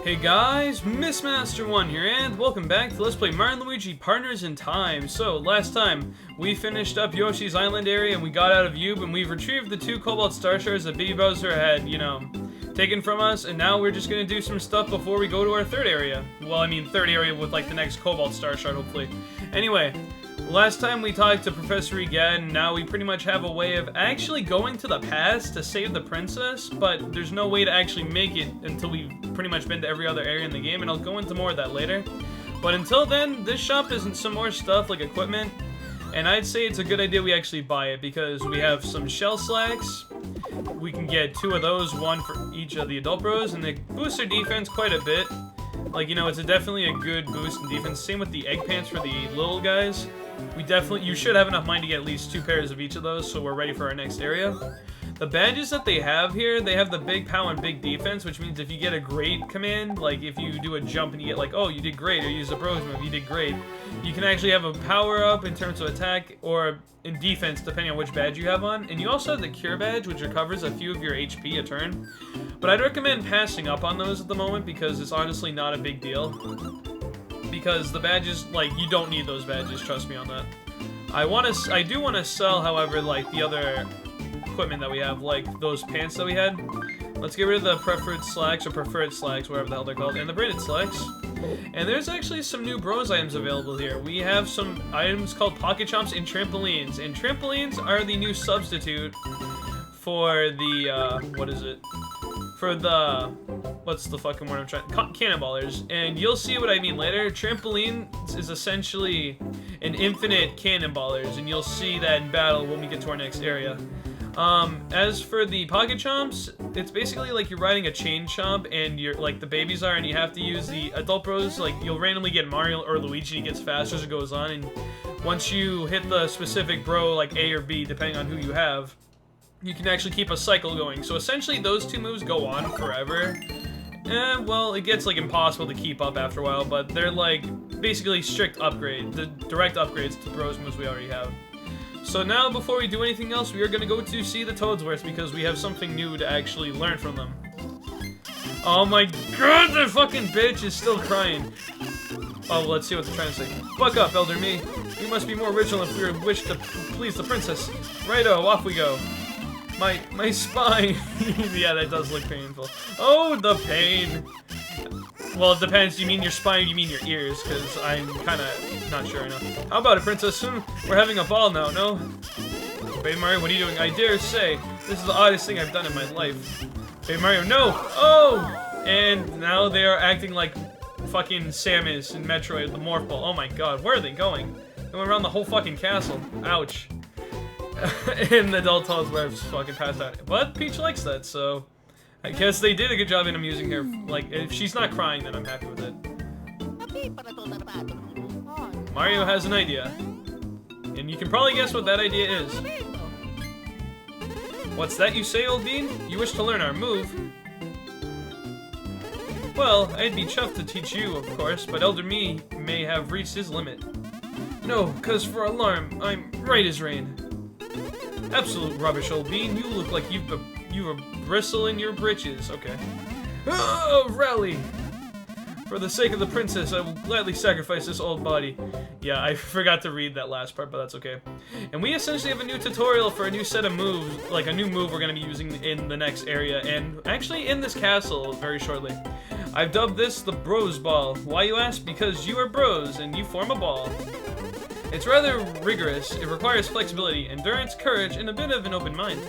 Hey guys, Missmaster1 here, and welcome back to Let's Play Mario and Luigi Partners in Time. So, last time, we finished up Yoshi's Island area and we got out of Yube, and we've retrieved the 2 Cobalt Star Shards that Baby Bowser had, taken from us, and now we're just gonna do some stuff before we go to our 3rd area. Well, I mean 3rd area with, like, the next Cobalt Star Shard, hopefully. Anyway, last time we talked to Professor Egad, and now we pretty much have a way of actually going to the past to save the princess, but there's no way to actually make it until we've pretty much been to every other area in the game, and I'll go into more of that later. But until then, this shop is some more stuff, like equipment, and I'd say it's a good idea we actually buy it, because we have some shell slacks. We can get 2 of those, 1 for each of the adult bros, and they boost their defense quite a bit. Like, it's definitely a good boost in defense. Same with the egg pants for the little guys. You should have enough money to get at least 2 pairs of each of those, so we're ready for our next area. The badges that they have here, they have the big power and big defense, which means if you get a great command, like if you do a jump and you get like, oh, you did great, or you use a bros move, you did great, you can actually have a power up in terms of attack or in defense, depending on which badge you have on. And you also have the cure badge, which recovers a few of your HP a turn. But I'd recommend passing up on those at the moment because it's honestly not a big deal. Because the badges, like, you don't need those badges, trust me on that. I do want to sell, however, like, the other equipment that we have, like those pants that we had. Let's get rid of the preferred slacks, or preferred slacks, whatever the hell they're called, and the braided slacks. And there's actually some new bros items available here. We have some items called pocket chomps and trampolines. And trampolines are the new substitute for the, what is it? For the, what's the fucking word I'm trying, cannonballers. And you'll see what I mean later. Trampoline is essentially an infinite cannonballers, and you'll see that in battle when we get to our next area. As for the pocket chomps, it's basically like you're riding a chain chomp, and you're like the babies are, and you have to use the adult bros. Like, you'll randomly get Mario or Luigi, and he gets faster as it goes on, and once you hit the specific bro, like A or B, depending on who you have, you can actually keep a cycle going. So essentially those 2 moves go on forever. Well, it gets like impossible to keep up after a while, but they're like basically strict upgrades, the direct upgrades to bros moves we already have. So now, before we do anything else, we are going to go to see the Toadsworths because we have something new to actually learn from them. Oh my god, that fucking bitch is still crying. Oh, let's see what they're trying to say. Buck up, Elder Me. We must be more original if we wish to please the princess. Righto, off we go. My spine. Yeah, that does look painful. Oh, the pain. Well, it depends. You mean your spine, you mean your ears, because I'm kind of not sure enough. How about it, Princess? We're having a ball now, no? Baby Mario, what are you doing? I dare say, this is the oddest thing I've done in my life. Baby Mario, no! Oh! And now they are acting like fucking Samus in Metroid, the Morph Ball. Oh my god, where are they going? They went around the whole fucking castle. Ouch. And the adult Toadsworths fucking passed out. But Peach likes that, so I guess they did a good job in amusing her. Like, if she's not crying, then I'm happy with it. Mario has an idea. And you can probably guess what that idea is. What's that you say, old bean? You wish to learn our move? Well, I'd be chuffed to teach you, of course, but Elder Me may have reached his limit. No, 'cause for alarm, I'm right as rain. Absolute rubbish, old bean. You look like you've a bristle in your britches. Okay. Oh, rally! For the sake of the princess, I will gladly sacrifice this old body. Yeah, I forgot to read that last part, but that's okay. And we essentially have a new tutorial for a new set of moves, like a new move we're going to be using in the next area, and actually in this castle very shortly. I've dubbed this the Bros Ball. Why, you ask? Because you are bros, and you form a ball. It's rather rigorous. It requires flexibility, endurance, courage, and a bit of an open mind.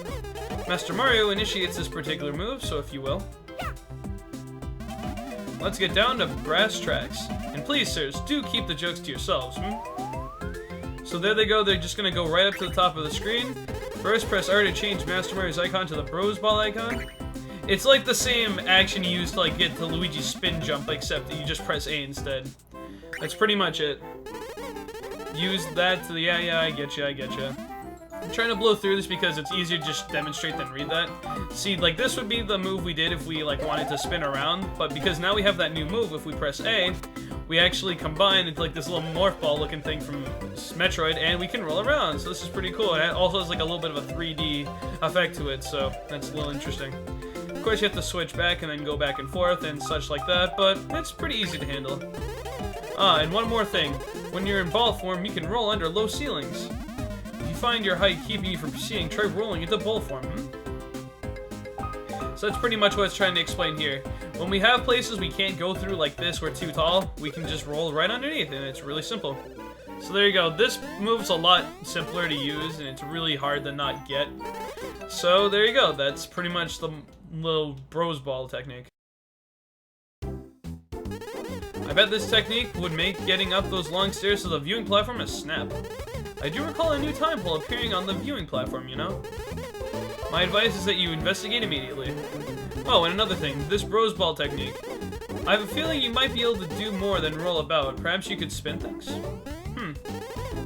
Master Mario initiates this particular move, so if you will. Let's get down to brass tracks. And please, sirs, do keep the jokes to yourselves, So there they go, they're just gonna go right up to the top of the screen. First, press R to change Master Mario's icon to the Bros Ball icon. It's like the same action you used to like get to Luigi's spin jump, except that you just press A instead. That's pretty much it. Use that to the, yeah, I get you. I'm trying to blow through this because it's easier to just demonstrate than read that. See, like, this would be the move we did if we, like, wanted to spin around, but because now we have that new move, if we press A, we actually combine into, like, this little morph ball looking thing from Metroid, and we can roll around, so this is pretty cool. And it also has, like, a little bit of a 3D effect to it, so that's a little interesting. Of course, you have to switch back and then go back and forth and such like that, but it's pretty easy to handle. And one more thing. When you're in ball form, you can roll under low ceilings. If you find your height keeping you from proceeding, try rolling into ball form. So that's pretty much what it's trying to explain here. When we have places we can't go through like this, we're too tall, we can just roll right underneath, and it's really simple. So there you go. This move's a lot simpler to use, and it's really hard to not get. So there you go. That's pretty much the little bros ball technique. I bet this technique would make getting up those long stairs to the viewing platform a snap. I do recall a new time pole appearing on the viewing platform, you know? My advice is that you investigate immediately. Oh, and another thing, this bros ball technique. I have a feeling you might be able to do more than roll about. Perhaps you could spin things?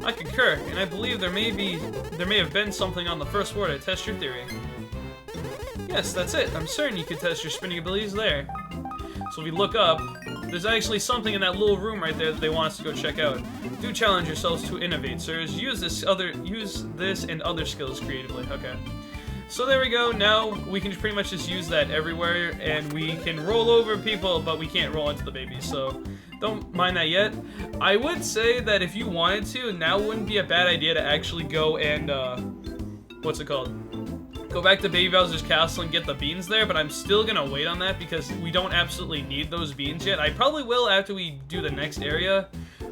I concur, and I believe there may have been something on the first floor to test your theory. Yes, that's it. I'm certain you could test your spinning abilities there. So if we look up, there's actually something in that little room right there that they want us to go check out. Do challenge yourselves to innovate, sirs. Use this and other skills creatively. Okay. So there we go. Now we can pretty much just use that everywhere, and we can roll over people, but we can't roll into the babies. So don't mind that yet. I would say that if you wanted to, now wouldn't be a bad idea to actually go and what's it called? Go back to Baby Bowser's castle and get the beans there, but I'm still gonna wait on that because we don't absolutely need those beans yet. I probably will after we do the next area,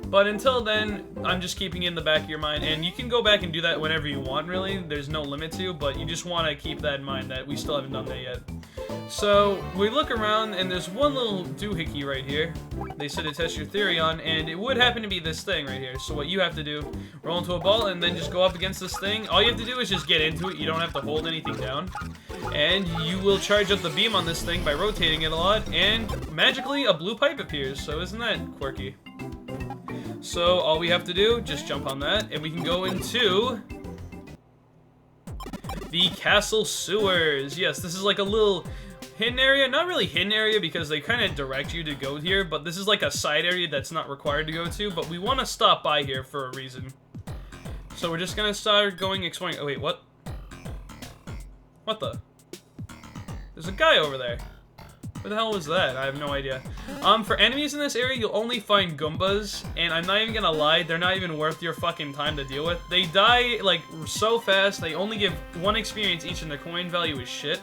but until then, I'm just keeping it in the back of your mind, and you can go back and do that whenever you want, really. There's no limit to, but you just want to keep that in mind that we still haven't done that yet. So, we look around, and there's one little doohickey right here. They said to test your theory on, and it would happen to be this thing right here. So what you have to do, roll into a ball, and then just go up against this thing. All you have to do is just get into it. You don't have to hold anything down. And you will charge up the beam on this thing by rotating it a lot, and magically a blue pipe appears. So isn't that quirky? So all we have to do, just jump on that, and we can go into the castle sewers. Yes, this is like a little hidden area. Not really hidden area because they kind of direct you to go here, but this is like a side area that's not required to go to, but we want to stop by here for a reason. So we're just going to start going exploring. Oh, wait, what? What the? There's a guy over there. What the hell was that? I have no idea. For enemies in this area, you'll only find Goombas, and I'm not even gonna lie, they're not even worth your fucking time to deal with. They die, like, so fast, they only give 1 experience each, and their coin value is shit.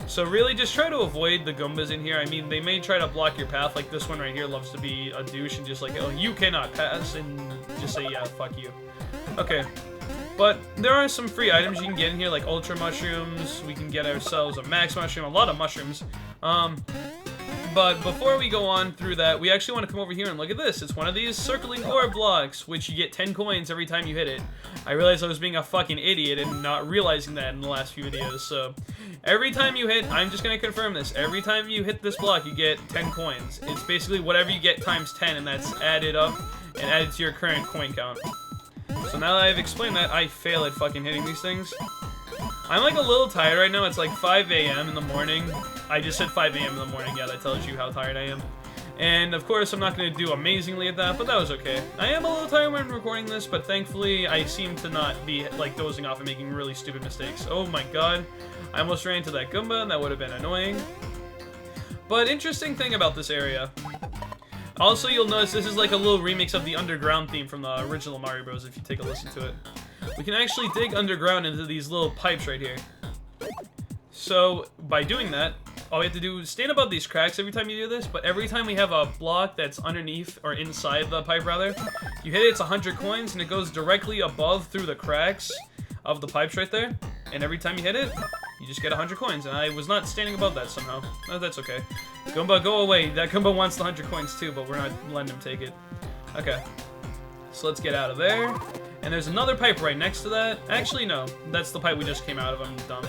So really, just try to avoid the Goombas in here. I mean, they may try to block your path, like this one right here loves to be a douche and just like, oh, you cannot pass, and just say, yeah, fuck you. Okay. But there are some free items you can get in here, like Ultra Mushrooms. We can get ourselves a Max Mushroom, a lot of mushrooms. But before we go on through that, we actually want to come over here and look at this. It's one of these circling orb blocks, which you get 10 coins every time you hit it. I realized I was being a fucking idiot and not realizing that in the last few videos, so every time you hit, I'm just going to confirm this, every time you hit this block, you get 10 coins. It's basically whatever you get times 10, and that's added up and added to your current coin count. So now that I've explained that, I fail at fucking hitting these things. I'm like a little tired right now. It's like 5 a.m. in the morning. I just said 5 a.m. in the morning. Yeah, that tells you how tired I am. And of course, I'm not going to do amazingly at that, but that was okay. I am a little tired when recording this, but thankfully, I seem to not be like dozing off and making really stupid mistakes. Oh my god. I almost ran into that Goomba, and that would have been annoying. But interesting thing about this area. Also, you'll notice this is like a little remix of the underground theme from the original Mario Bros. If you take a listen to it. We can actually dig underground into these little pipes right here. So, by doing that, all we have to do is stand above these cracks every time you do this, but every time we have a block that's underneath, or inside the pipe rather, you hit it, it's 100 coins, and it goes directly above through the cracks of the pipes right there. And every time you hit it, you just get 100 coins, and I was not standing above that somehow. No, that's okay. Goomba, go away. That Goomba wants the 100 coins too, but we're not letting him take it. Okay. So let's get out of there. And there's another pipe right next to that. Actually, no. That's the pipe we just came out of. I'm dumb.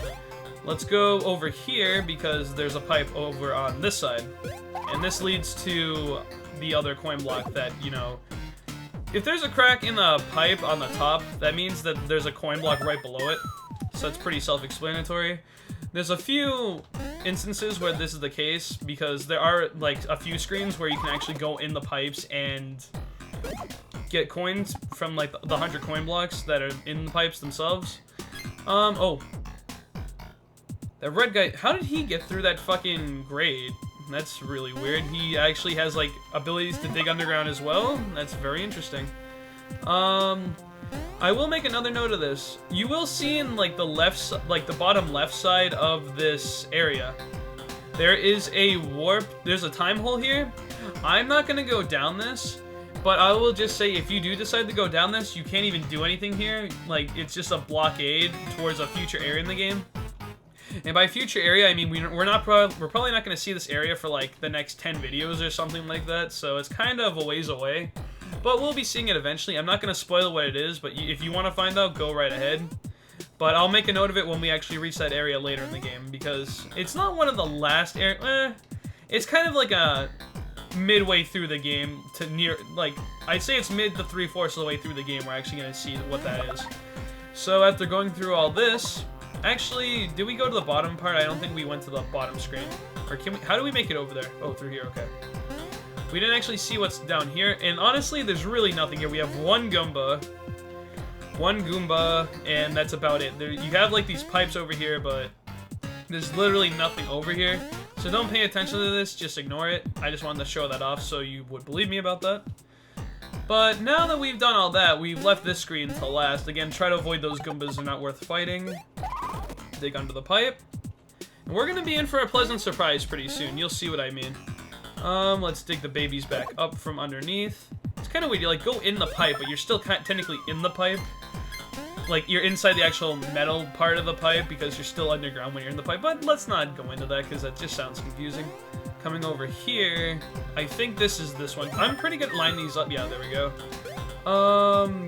Let's go over here, because there's a pipe over on this side. And this leads to the other coin block that, you know... If there's a crack in the pipe on the top, that means that there's a coin block right below it. So it's pretty self-explanatory. There's a few instances where this is the case, because there are like a few screens where you can actually go in the pipes and get coins from like the 100 coin blocks that are in the pipes themselves. Oh. That red guy, how did he get through that fucking grade? That's really weird. He actually has, like, abilities to dig underground as well. That's very interesting. I will make another note of this. You will see in, like, the bottom left side of this area, there is a warp, there's a time hole here. I'm not gonna go down this, but I will just say if you do decide to go down this, you can't even do anything here. Like, it's just a blockade towards a future area in the game. And by future area, I mean we're probably not going to see this area for like the next 10 videos or something like that, so it's kind of a ways away. But we'll be seeing it eventually. I'm not going to spoil what it is, but if you want to find out, go right ahead. But I'll make a note of it when we actually reach that area later in the game, because it's not one of the last areas. It's kind of like a midway through the game to near, like, I'd say it's mid to 3/4 of the way through the game we're actually going to see what that is. So after going through all this, actually, did we go to the bottom part? I don't think we went to the bottom screen. Or can we, how do we make it over there? Oh, through here, okay. We didn't actually see what's down here, and honestly, there's really nothing here. We have one Goomba, and that's about it. There, you have like these pipes over here, but there's literally nothing over here. So don't pay attention to this, just ignore it. I just wanted to show that off so you would believe me about that. But now that we've done all that, we've left this screen to last. Again, try to avoid those Goombas, they're not worth fighting. Dig under the pipe. And we're gonna be in for a pleasant surprise pretty soon, you'll see what I mean. Let's dig the babies back up from underneath. It's kind of weird, you like go in the pipe, but you're still technically in the pipe. Like, you're inside the actual metal part of the pipe because you're still underground when you're in the pipe. But let's not go into that because that just sounds confusing. Coming over here, I think this is this one. I'm pretty good at lining these up. Yeah, there we go.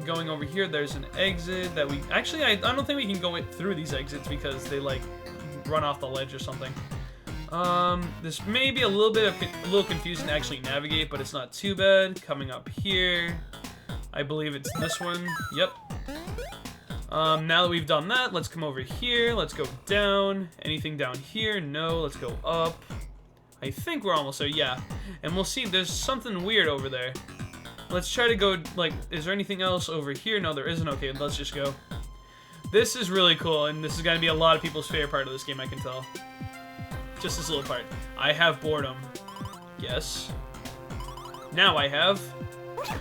Going over here, there's an exit that we... Actually, I don't think we can go through these exits because they, like, run off the ledge or something. This may be a little confusing to actually navigate, but it's not too bad. Coming up here, I believe it's this one. Yep. Now that we've done that, let's come over here. Let's go down. Anything down here? No. Let's go up. I think we're almost there. Yeah. And we'll see. There's something weird over there. Let's try to go, like, is there anything else over here? No, there isn't. Okay, let's just go. This is really cool, and this is going to be a lot of people's favorite part of this game, I can tell. Just this little part. I have boredom. Yes. Now I have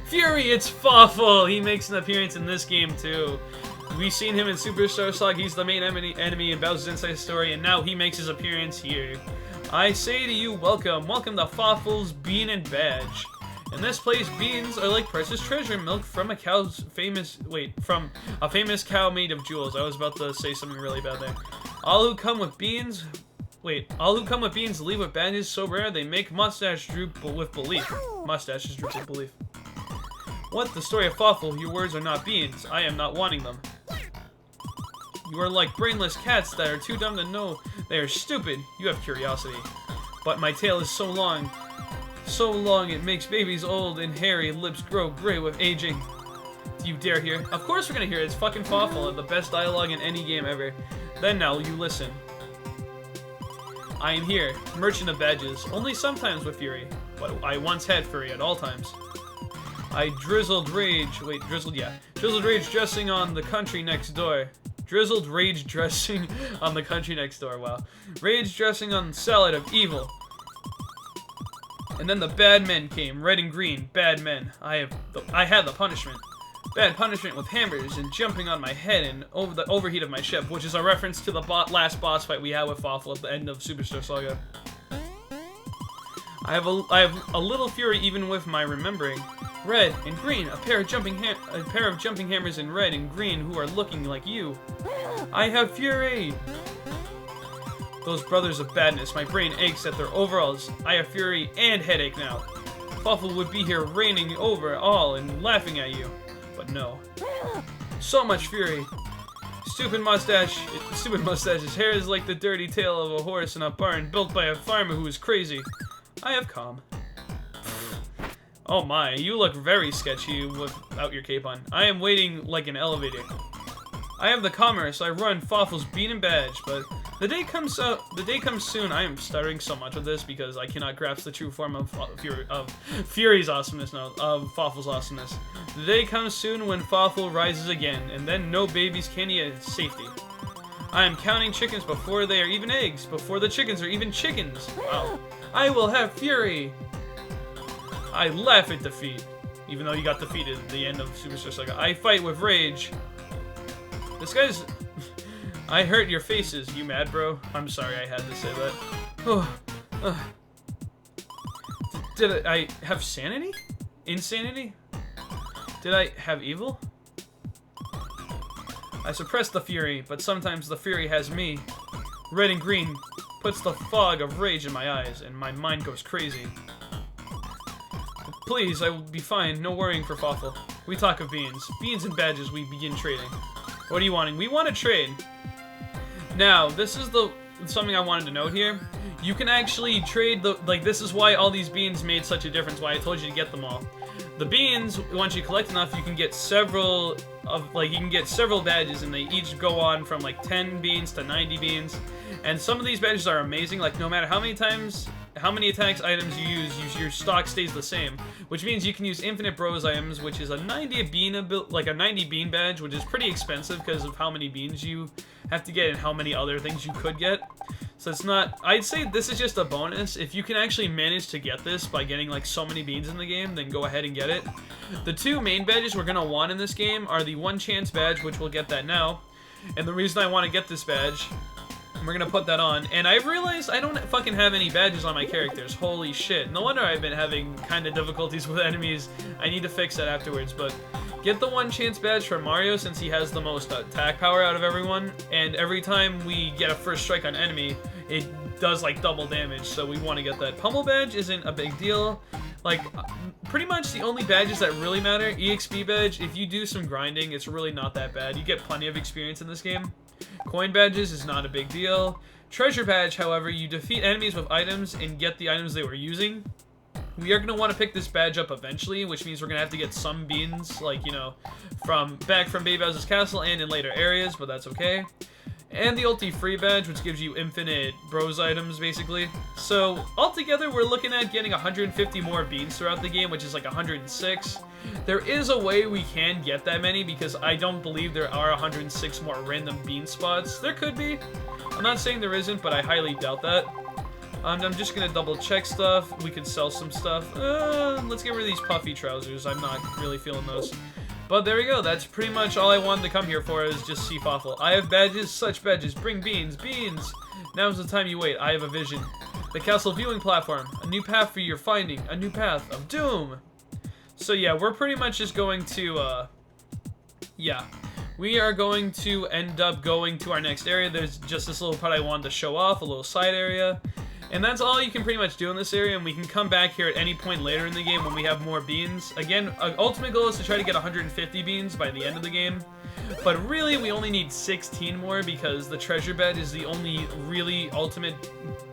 Fury. It's Fawful. He makes an appearance in this game, too. We've seen him in Superstar Saga. He's the main enemy in Bowser's Inside Story, and now he makes his appearance here. I say to you, welcome. Welcome to Fawful's Bean and Badge. In this place, beans are like precious treasure, milk from a cow's from a famous cow made of jewels. I was about to say something really bad there. All who come with beans leave with badges so rare they make mustache droop with belief. Mustaches droop with belief. What? The story of Fawful? Your words are not beans. I am not wanting them. You are like brainless cats that are too dumb to know they are stupid. You have curiosity. But my tail is so long it makes babies old and hairy lips grow gray with aging. Do you dare hear? Of course we're gonna hear it. It's fucking Fawful, the best dialogue in any game ever. Then now, you listen. I am here, merchant of badges, only sometimes with fury, but I once had fury at all times. I drizzled rage dressing on the country next door. Drizzled rage dressing on the country next door, wow. Rage dressing on salad of evil. And then the bad men came, red and green, bad men. I had the punishment. Bad punishment with hammers and jumping on my head and over the overheat of my ship, which is a reference to the last boss fight we had with Fawful at the end of Superstar Saga. I have a little fury even with my remembering. Red and green, a pair of jumping hammers in red and green who are looking like you. I have fury. Those brothers of badness, my brain aches at their overalls. I have fury and headache now. Fawful would be here reigning over all and laughing at you. But no. So much fury. Stupid mustache's hair is like the dirty tail of a horse in a barn built by a farmer who is crazy. I have calm. Oh my, you look very sketchy without your cape on. I am waiting like an elevator. I have the commerce. I run Fawful's Bean and Badge, but the day comes soon. I am stuttering so much of this because I cannot grasp the true form of Fury's awesomeness, no, of Fawful's awesomeness. The day comes soon when Fawful rises again, and then no babies can eat at safety. I am counting chickens before they are even eggs, before the chickens are even chickens. Wow. I will have fury. I laugh at defeat. Even though you got defeated at the end of Superstar Saga. I fight with rage. This guy's... I hurt your faces, you mad bro? I'm sorry I had to say that. Did I have sanity? Insanity? Did I have evil? I suppress the fury, but sometimes the fury has me. Red and green puts the fog of rage in my eyes, and my mind goes crazy. Please, I will be fine. No worrying for Fawful. We talk of beans. Beans and badges, we begin trading. What are you wanting? We want to trade. Now, this is something I wanted to note here. You can actually trade this is why all these beans made such a difference, why I told you to get them all. The beans, once you collect enough, you can get several badges, and they each go on from like 10 beans to 90 beans. And some of these badges are amazing, like no matter how many attacks items you use, your stock stays the same, which means you can use infinite bros items, which is a 90 bean badge, which is pretty expensive because of how many beans you have to get and how many other things you could get. So it's not, I'd say this is just a bonus. If you can actually manage to get this by getting like so many beans in the game, then go ahead and get it. The two main badges we're gonna want in this game are the one chance badge, which we'll get that now. And the reason I want to get this badge, we're gonna put that on. And I've realized I don't fucking have any badges on my characters. Holy shit. No wonder I've been having kind of difficulties with enemies. I need to fix that afterwards, but get the one chance badge for Mario since he has the most attack power out of everyone. And every time we get a first strike on enemy, it does like double damage, so we want to get that. Pummel badge isn't a big deal. Like, pretty much the only badges that really matter, EXP badge, if you do some grinding, it's really not that bad. You get plenty of experience in this game. Coin badges is not a big deal. Treasure badge, however, you defeat enemies with items and get the items they were using. We are going to want to pick this badge up eventually, which means we're going to have to get some beans, like, you know, back from Baby Bowser's castle and in later areas, but that's okay. And the ulti free badge, which gives you infinite bros items, basically. So, altogether, we're looking at getting 150 more beans throughout the game, which is like 106. There is a way we can get that many, because I don't believe there are 106 more random bean spots. There could be. I'm not saying there isn't, but I highly doubt that. I'm just gonna double check stuff. We could sell some stuff. Let's get rid of these puffy trousers. I'm not really feeling those. But there we go, that's pretty much all I wanted to come here for, is just see Fawful. I have badges, such badges, bring beans, beans! Now's the time you wait, I have a vision. The castle viewing platform, a new path for your finding, a new path of doom! So yeah, we're pretty much just going to, we are going to end up going to our next area. There's just this little part I wanted to show off, a little side area. And that's all you can pretty much do in this area, and we can come back here at any point later in the game when we have more beans. Again, our ultimate goal is to try to get 150 beans by the end of the game. But really, we only need 16 more because the treasure badge is the only really ultimate,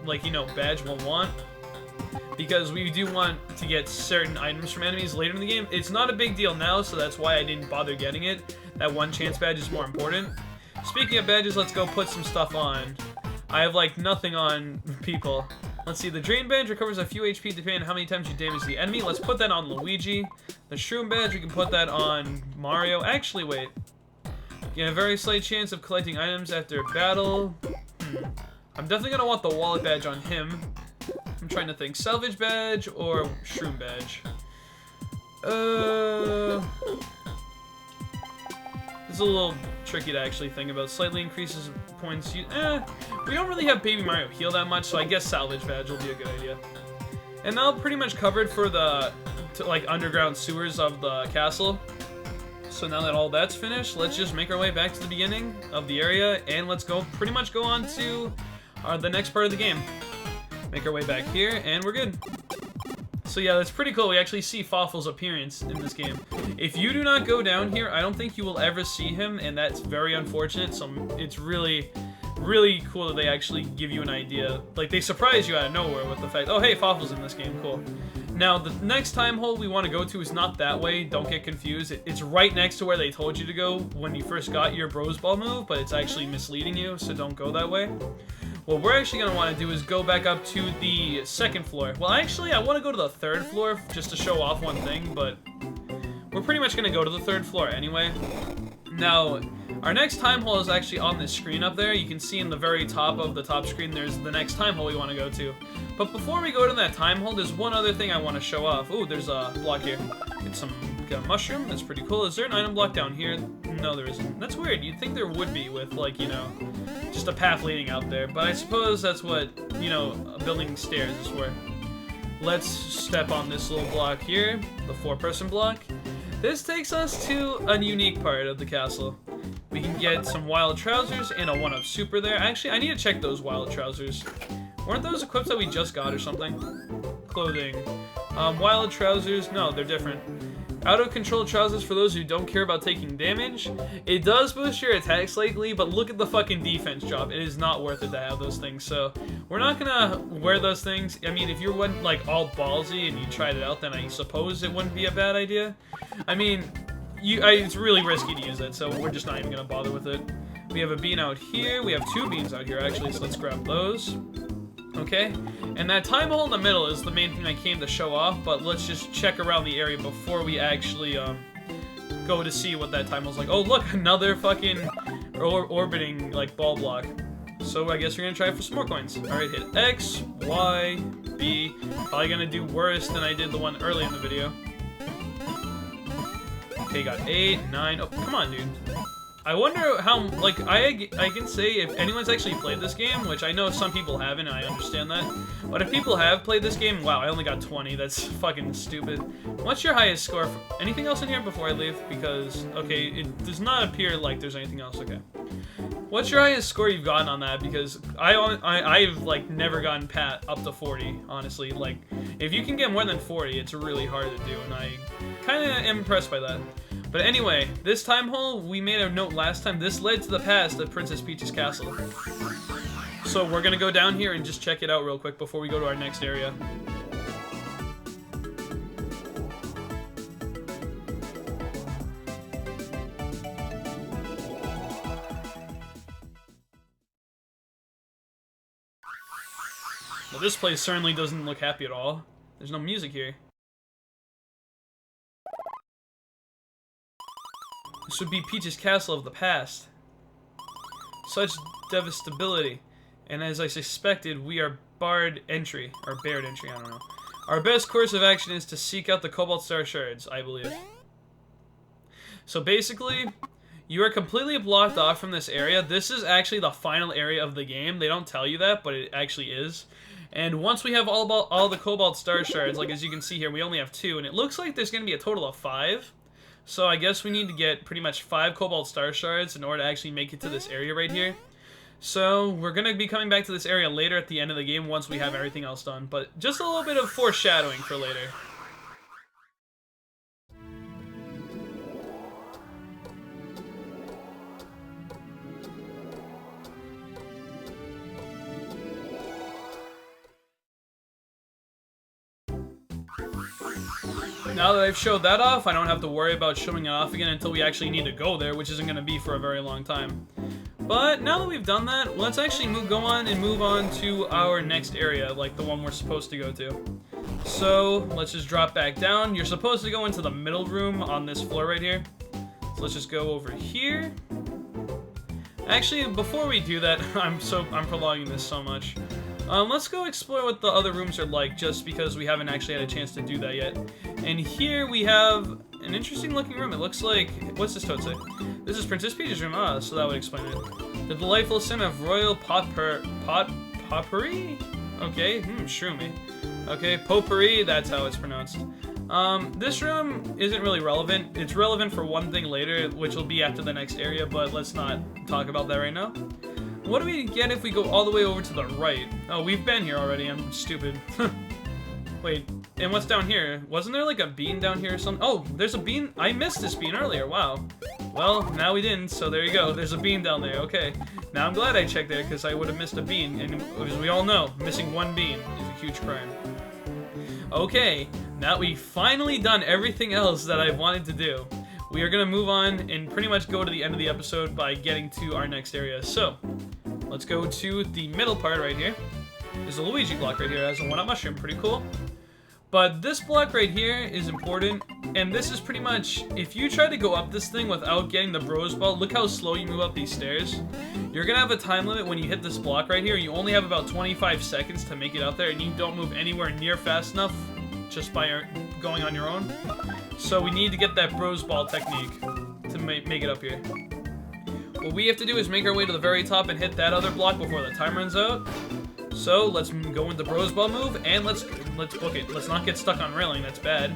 like, you know, badge we'll want. Because we do want to get certain items from enemies later in the game. It's not a big deal now, so that's why I didn't bother getting it. That one chance badge is more important. Speaking of badges, let's go put some stuff on. I have, like, nothing on people. Let's see, the Drain Badge recovers a few HP depending on how many times you damage the enemy. Let's put that on Luigi. The Shroom Badge, we can put that on Mario. Actually, wait. Get a very slight chance of collecting items after battle. I'm definitely going to want the Wallet Badge on him. I'm trying to think. Salvage Badge or Shroom Badge? It's a little tricky to actually think about. Slightly increases points. We don't really have Baby Mario heal that much, so I guess Salvage Badge will be a good idea. And now pretty much covered for the underground sewers of the castle. So now that all that's finished, let's just make our way back to the beginning of the area, and let's pretty much go on to the next part of the game. Make our way back here, and we're good. So yeah, that's pretty cool. We actually see Fawful's appearance in this game. If you do not go down here, I don't think you will ever see him, and that's very unfortunate. So it's really, really cool that they actually give you an idea. Like, they surprise you out of nowhere with the fact, oh hey, Fawful's in this game, cool. Now, the next time hole we want to go to is not that way, don't get confused. It's right next to where they told you to go when you first got your Bros Ball move, but it's actually misleading you, so don't go that way. What we're actually going to want to do is go back up to the second floor. Well, actually, I want to go to the third floor just to show off one thing, but we're pretty much going to go to the third floor anyway. Now, our next time hole is actually on this screen up there. You can see in the very top of the top screen there's the next time hole we want to go to. But before we go to that time hole, there's one other thing I want to show off. Ooh, there's a block here. It's got a mushroom. That's pretty cool. Is there an item block down here? No, there isn't. That's weird. You'd think there would be with, like, you know, just a path leading out there. But I suppose that's what, you know, building stairs is for. Let's step on this little block here, the 4-person block. This takes us to a unique part of the castle. We can get some wild trousers and a 1-up super there. Actually, I need to check those wild trousers. Weren't those equips that we just got or something? Clothing. Wild trousers, no, they're different. Out of control trousers for those who don't care about taking damage. It does boost your attack slightly, but look at the fucking defense drop. It is not worth it to have those things, so we're not gonna wear those things. I mean, if you went like all ballsy and you tried it out, then I suppose it wouldn't be a bad idea. I mean, it's really risky to use it, so we're just not even gonna bother with it. We have a bean out here. We have 2 beans out here, actually, so let's grab those. Okay, and that time hole in the middle is the main thing I came to show off, but let's just check around the area before we actually go to see what that time hole's like. Oh, look, another fucking orbiting, like, ball block. So I guess we're gonna try for some more coins. Alright, hit X, Y, B. Probably gonna do worse than I did the one early in the video. Okay, got 8, 9. Oh, come on, dude. I wonder how, like, I can say if anyone's actually played this game, which I know some people haven't, and I understand that. But if people have played this game, wow, I only got 20. That's fucking stupid. What's your highest score? Anything else in here before I leave? Because, okay, it does not appear like there's anything else. Okay. What's your highest score you've gotten on that? Because I've like never gotten up to 40, honestly. Like, if you can get more than 40, it's really hard to do, and I kind of am impressed by that. But anyway, this time hole, we made a note last time. This led to the past of Princess Peach's castle. So we're gonna go down here and just check it out real quick before we go to our next area. Well, this place certainly doesn't look happy at all. There's no music here. This would be Peach's castle of the past. Such devastability. And as I suspected, we are barred entry. Or bared entry, I don't know. Our best course of action is to seek out the Cobalt Star Shards, I believe. So basically, you are completely blocked off from this area. This is actually the final area of the game. They don't tell you that, but it actually is. And once we have all the Cobalt Star Shards, like as you can see here, we only have 2. And it looks like there's going to be a total of 5. So I guess we need to get pretty much 5 Cobalt Star Shards in order to actually make it to this area right here. So we're going to be coming back to this area later at the end of the game once we have everything else done. But just a little bit of foreshadowing for later. Now that I've showed that off, I don't have to worry about showing it off again until we actually need to go there, which isn't going to be for a very long time. But now that we've done that, let's actually move on to our next area, like the one we're supposed to go to. So let's just drop back down. You're supposed to go into the middle room on this floor right here. So let's just go over here. Actually, before we do that, I'm prolonging this so much. Let's go explore what the other rooms are like, just because we haven't actually had a chance to do that yet. And here we have an interesting looking room. It looks like, what's this toad say? This is Princess Peach's room. Ah, so that would explain it. The delightful scent of royal potpourri? Okay, shroomy. Okay, potpourri, that's how it's pronounced. This room isn't really relevant. It's relevant for one thing later, which will be after the next area, but let's not talk about that right now. What do we get if we go all the way over to the right? Oh, we've been here already. I'm stupid. Wait, and what's down here? Wasn't there like a bean down here or something? Oh, there's a bean. I missed this bean earlier. Wow. Well, now we didn't, so there you go. There's a bean down there. Okay. Now I'm glad I checked there because I would have missed a bean. And as we all know, missing one bean is a huge crime. Okay, now we've finally done everything else that I wanted to do. We are going to move on and pretty much go to the end of the episode by getting to our next area. So, let's go to the middle part right here. There's a Luigi block right here. It has a 1-up mushroom. Pretty cool. But this block right here is important, and this is pretty much, if you try to go up this thing without getting the bros ball, look how slow you move up these stairs. You're gonna have a time limit when you hit this block right here. You only have about 25 seconds to make it out there, and you don't move anywhere near fast enough just by going on your own. So we need to get that bros ball technique to make it up here. What we have to do is make our way to the very top and hit that other block before the time runs out. So let's go into bros ball move, and let's book it. Let's not get stuck on railing, that's bad.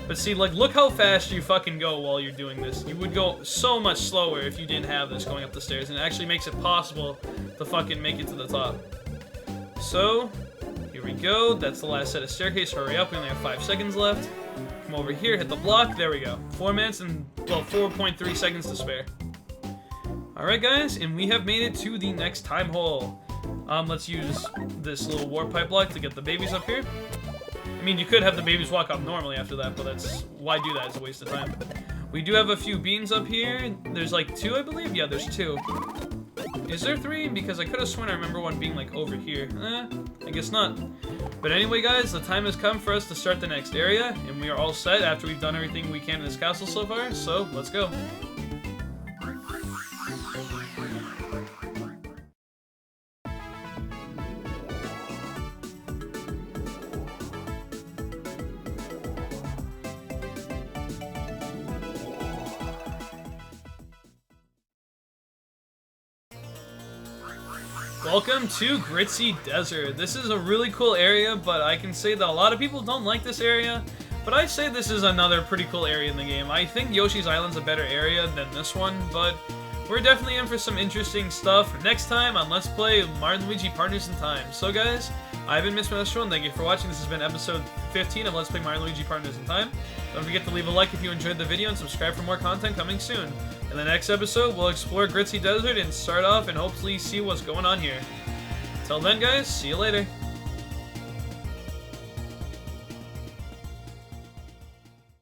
But see, like, look how fast you fucking go while you're doing this. You would go so much slower if you didn't have this going up the stairs, and it actually makes it possible to fucking make it to the top. So, here we go. That's the last set of staircase. Hurry up, we only have 5 seconds left. Come over here, hit the block, there we go. 4 minutes and, well, 4.3 seconds to spare. Alright guys, and we have made it to the next time hole. Let's use this little warp pipe block to get the babies up here. I mean, you could have the babies walk up normally after that, but why do that? It's a waste of time. We do have a few beans up here. There's like 2, I believe? Yeah, there's 2. Is there 3? Because I could have sworn I remember one being like over here. I guess not. But anyway, guys, the time has come for us to start the next area, and we are all set after we've done everything we can in this castle so far, so let's go. Welcome to Gritsy Desert. This is a really cool area, but I can say that a lot of people don't like this area. But I'd say this is another pretty cool area in the game. I think Yoshi's Island's a better area than this one, but we're definitely in for some interesting stuff next time on Let's Play Mario and Luigi Partners in Time. So guys, I've been Mr. and thank you for watching. This has been episode 15 of Let's Play Mario and Luigi Partners in Time. Don't forget to leave a like if you enjoyed the video and subscribe for more content coming soon. In the next episode, we'll explore Gritsy Desert and start off and hopefully see what's going on here. Till then guys, see you later.